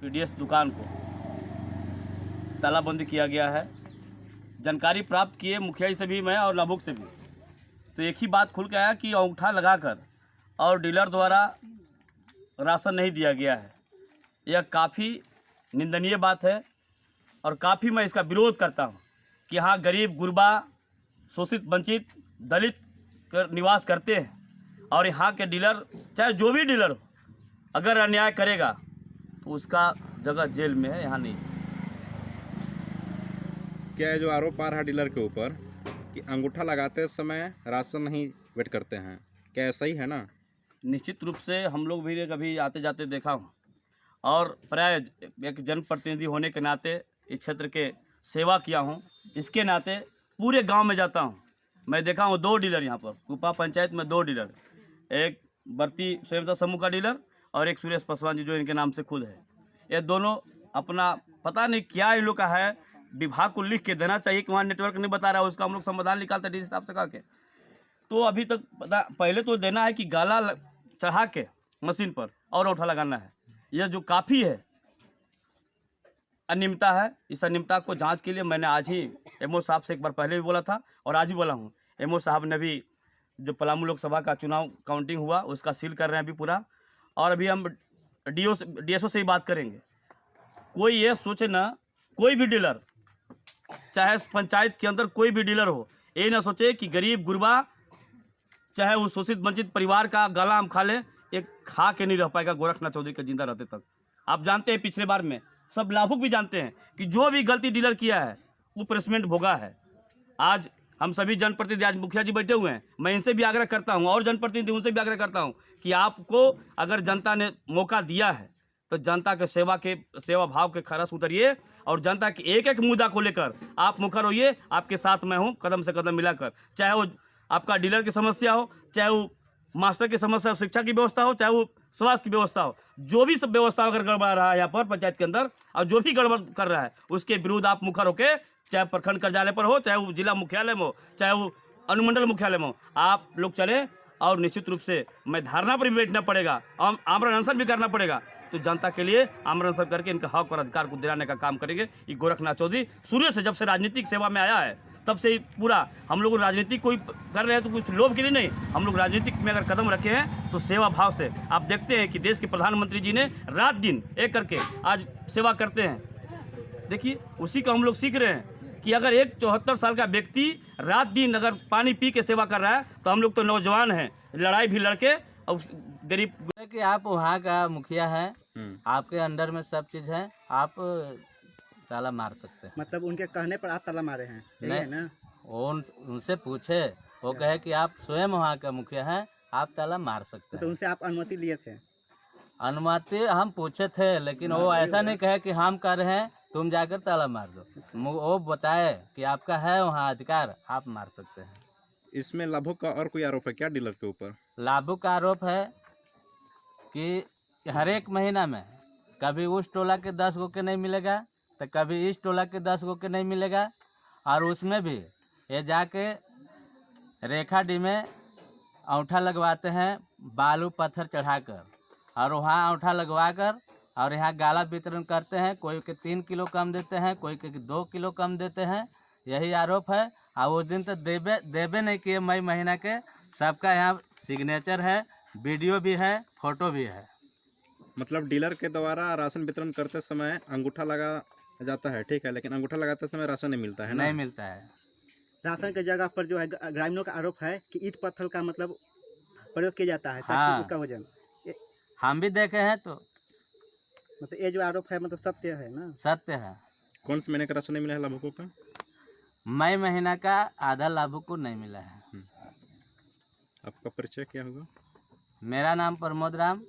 PDS दुकान को तालाबंदी किया गया है। जानकारी प्राप्त किए मुखिया जी से भी मैं और लाभुक से भी, तो एक ही बात खुल के आया कि अंगूठा लगाकर और डीलर द्वारा राशन नहीं दिया गया है। यह काफ़ी निंदनीय बात है और काफ़ी मैं इसका विरोध करता हूँ कि यहाँ गरीब गुरबा शोषित वंचित दलित निवास करते हैं और यहाँ के डीलर चाहे जो भी डीलर हो अगर अन्याय करेगा तो उसका जगह जेल में है, यहाँ नहीं। क्या है जो आरोप आ रहा है डीलर के ऊपर कि अंगूठा लगाते समय राशन नहीं वेट करते हैं, क्या ऐसा ही है ना? निश्चित रूप से हम लोग भी कभी आते जाते देखा हूँ और प्राय एक जनप्रतिनिधि होने के नाते इस क्षेत्र के सेवा किया हूँ, इसके नाते पूरे गांव में जाता हूँ। मैं देखा हूँ 2 डीलर यहाँ पर कुपा पंचायत में 2 डीलर, एक बर्ती स्वयंता समूह का डीलर और एक सुरेश पासवान जी जो इनके नाम से खुद है। ये दोनों अपना पता नहीं क्या इन लोग का है, विभाग को लिख के देना चाहिए कि वहाँ नेटवर्क नहीं बता रहा है, उसका हम लोग समाधान निकालते डी साहब से कहा के। तो अभी तक पता पहले तो देना है कि गाला चढ़ा के मशीन पर और अंगूठा लगाना है। यह जो काफ़ी है अनियमितता है, इस अनियमितता को जांच के लिए मैंने आज ही एमओ साहब से एक बार पहले भी बोला था और आज ही बोला हूँ। एमओ साहब ने भी जो पलामू लोकसभा का चुनाव काउंटिंग हुआ उसका सील कर रहे हैं अभी पूरा, और अभी हम डीएसओ से ही बात करेंगे। कोई ये सोचे ना, कोई भी डीलर चाहे पंचायत के अंदर कोई भी डीलर हो, ये ना सोचे कि गरीब गुरबा चाहे वो शोषित वंचित परिवार का गला हम खा लें, एक खा के नहीं रह पाएगा गोरखनाथ चौधरी के जिंदा रहते तक। आप जानते हैं पिछले बार में सब लाभुक भी जानते हैं कि जो भी गलती डीलर किया है वो पनिशमेंट भोगा है। आज हम सभी जनप्रतिनिधि, आज मुखिया जी बैठे हुए हैं, मैं इनसे भी आग्रह करता हूं और जनप्रतिनिधि उनसे भी आग्रह करता हूं कि आपको अगर जनता ने मौका दिया है तो जनता के सेवा भाव के खरस उतरिए और जनता के एक एक मुद्दा को लेकर आप मुखर होइए। आपके साथ मैं हूँ कदम से कदम मिलाकर, चाहे वो आपका डीलर की समस्या हो, चाहे वो मास्टर की समस्या हो, शिक्षा की व्यवस्था हो, चाहे वो स्वास्थ्य की व्यवस्था हो, जो भी सब व्यवस्था अगर गड़बड़ा रहा है यहाँ पर पंचायत के अंदर और जो भी गड़बड़ कर रहा है उसके विरुद्ध आप मुखर होकर, चाहे प्रखंड कार्यालय पर हो, चाहे वो जिला मुख्यालय में हो, चाहे वो अनुमंडल मुख्यालय में हो, आप लोग चलें। और निश्चित रूप से मैं धारणा पर भी बैठना पड़ेगा, आमरण अनशन भी करना पड़ेगा, तो जनता के लिए आमरण अनशन करके इनका हक और अधिकार को दिलाने का काम करेंगे। ये गोरखनाथ चौधरी शुरू से जब से राजनीतिक सेवा में आया है तब से ही पूरा हम लोग राजनीति कोई कर रहे हैं तो कुछ लोभ के लिए नहीं, हम लोग राजनीतिक में अगर कदम रखे हैं तो सेवा भाव से। आप देखते हैं कि देश के प्रधानमंत्री जी ने रात दिन एक करके आज सेवा करते हैं। देखिए उसी को हम लोग सीख रहे हैं कि अगर एक 74 साल का व्यक्ति रात दिन अगर पानी पी के सेवा कर रहा है तो हम लोग तो नौजवान हैं, लड़ाई भी लड़के और गरीब कि आप वहाँ का मुखिया है, आपके अंडर में सब चीज़ है, आप ताला मार सकते हैं। मतलब उनके कहने पर आप ताला मारे हैं, यही है ना? उनसे पूछे, वो कहे कि आप स्वयं वहाँ का मुखिया हैं, आप ताला मार सकते हैं। तो उनसे आप अनुमति लिए थे? अनुमति हम पूछे थे, लेकिन वो ऐसा नहीं कहे कि हम कर रहे हैं तुम जाकर ताला मार दो। वो बताए कि आपका है वहाँ अधिकार, आप मार सकते हैं। इसमें लाभुक का और कोई आरोप है क्या डीलर के ऊपर? लाभुक का आरोप है कि हर एक महीना में कभी उस टोला के 10 गो के नहीं मिलेगा तो कभी इस टोला के 10 गो के नहीं मिलेगा, और उसमें भी ये जाके रेखा डी में अंगूठा लगवाते हैं बालू पत्थर चढ़ाकर, और वहाँ अंगूठा लगवाकर और यहाँ गाला वितरण करते हैं। कोई के 3 किलो कम देते हैं, कोई के 2 किलो कम देते हैं, यही आरोप है। और उस दिन तो देवे नहीं किए मई महीना के, सबका यहाँ सिग्नेचर है, वीडियो भी है, फोटो भी है। मतलब डीलर के द्वारा राशन वितरण करते समय अंगूठा लगा जाता है, ठीक है, लेकिन अंगूठा लगाते समय राशन नहीं मिलता है ना? नहीं मिलता है। राशन की जगह पर जो है ग्रामीणों का आरोप है कि ईंट पत्थर का मतलब प्रयोग किया जाता है ताकि हाँ, उसका वजन। हम भी देखे हैं, तो मतलब ये जो आरोप है मतलब सत्य है ना? सत्य है। कौन से महीने का राशन नहीं मिला है लाभुकों का? मई महीना का आधा लाभुक को नहीं मिला है। आपका परिचय क्या होगा? मेरा नाम प्रमोद राम,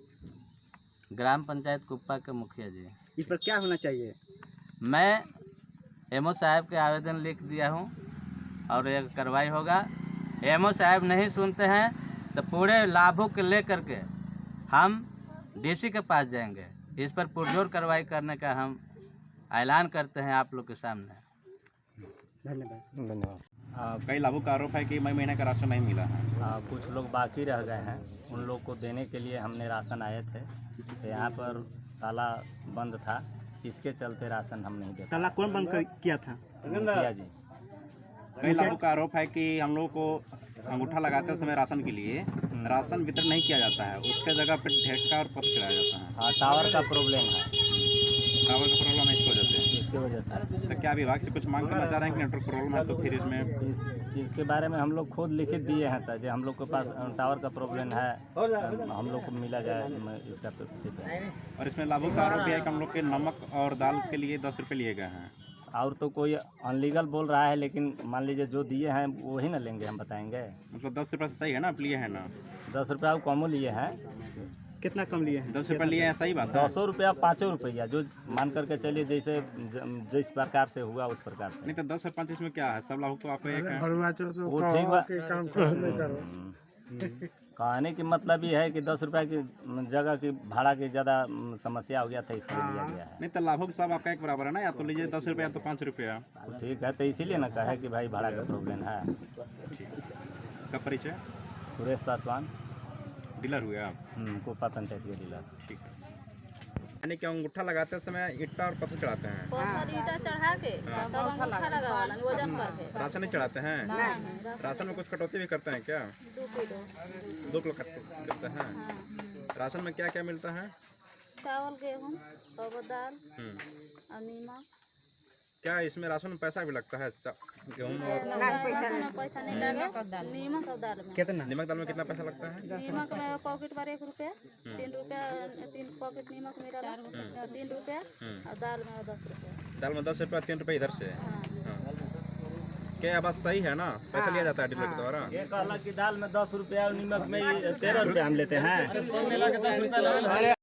ग्राम पंचायत कुप्पा के मुखिया जी। इस पर क्या होना चाहिए? मैं एमओ साहब के आवेदन लिख दिया हूँ और एक कार्रवाई होगा। एमओ साहब नहीं सुनते हैं तो पूरे लाभुक के ले करके हम डीसी के पास जाएंगे। इस पर पुरजोर कार्रवाई करने का हम ऐलान करते हैं आप लोग के सामने। धन्यवाद। कई लाभुक का आरोप है कि मई महीने का राशन नहीं मिला है। कुछ लोग बाकी रह गए हैं, उन लोग को देने के लिए हमने राशन आए थे। तो यहाँ पर ताला बंद था, इसके चलते राशन हम नहीं दे पाए। ताला कौन बंद किया था? मुखिया जी। कई लोगों का आरोप है कि हम लोग को अंगूठा लगाते समय राशन के लिए राशन वितरण नहीं किया जाता है, उसके जगह पर ढेका और पत्र चढ़ाया जाता है। हाँ, टावर का प्रॉब्लम है, टावर का प्रॉब्लम है इसकी वजह से। इसके वजह से। तो क्या विभाग से कुछ मांग करना चाह रहे हैं कि नेटवर्क प्रॉब्लम है तो फिर इसमें इसके बारे में हम लोग खुद लिखित दिए हैं, तो जो हम लोग के पास टावर का प्रॉब्लम है, हम लोग को मिला जाए इसका और इसमें लाभों का आरोप है कि हम लोग के नमक और दाल के लिए 10 रुपये लिए गए हैं। और तो कोई अनलीगल बोल रहा है, लेकिन मान लीजिए जो दिए हैं वही ना लेंगे, हम बताएंगे। मतलब 10 रुपये से सही है ना, आप लिए हैं ना? 10 रुपया वो कमो लिए हैं। कितना कम लिए हैं? 10 रुपये लिए हैं, सही बात है। 200 रुपया 5 रुपया, जो मान करके चलिए जैसे जिस प्रकार से हुआ उस प्रकार से। नहीं तो 10 और 5 इसमें क्या है, सब लाभों को आप एक है। वो ठीक बा। कहने की मतलब ये है कि 10 रुपया की जगह की भाड़ा की ज़्यादा समस्या हो गया था, इसलिए लिया गया है। नहीं तो लाभों के सब आपका एक बराबर है ना, या तो लीजिए 10 रुपये या तो 5 रुपया। ठीक है, तो इसीलिए ना कहे कि भाई भाड़ा का प्रॉब्लम है। का परिचय? सुरेश पासवान, डीलर हुए आप? कोपा पंचायत के डीलर। ठीक है। यानी कि अंगूठा लगाते समय ईंटा और पत्थर चढ़ाते हैं, ईटा चढ़ा के तब अंगूठा लगावाला वजन करके। राशन नहीं चढ़ाते हैं? राशन में कुछ कटौती भी करते हैं क्या? 2 किलो करते हैं। राशन में क्या क्या मिलता है? चावल, गेहूँ और दाल और नीमक। क्या इसमें राशन में पैसा भी लगता है? गेहूँ और पैसा नहीं लगा, नीमक और दाल में। कितना? नमक दाल में कितना पैसा लगता है? नीमक में पॉकेट पर 1 रुपया, 3 रुपया 3 पॉकेट नीमक मिला 3 रुपया और दाल में 10 रुपया। दाल में 10 रुपया, 3 रुपये इधर से। हाँ। क्या बात सही है ना? पैसा लिया जाता है डीलर के द्वारा? ये कहला कि दाल में 10 रुपया और नीमक में 13 रुपया हम लेते हैं।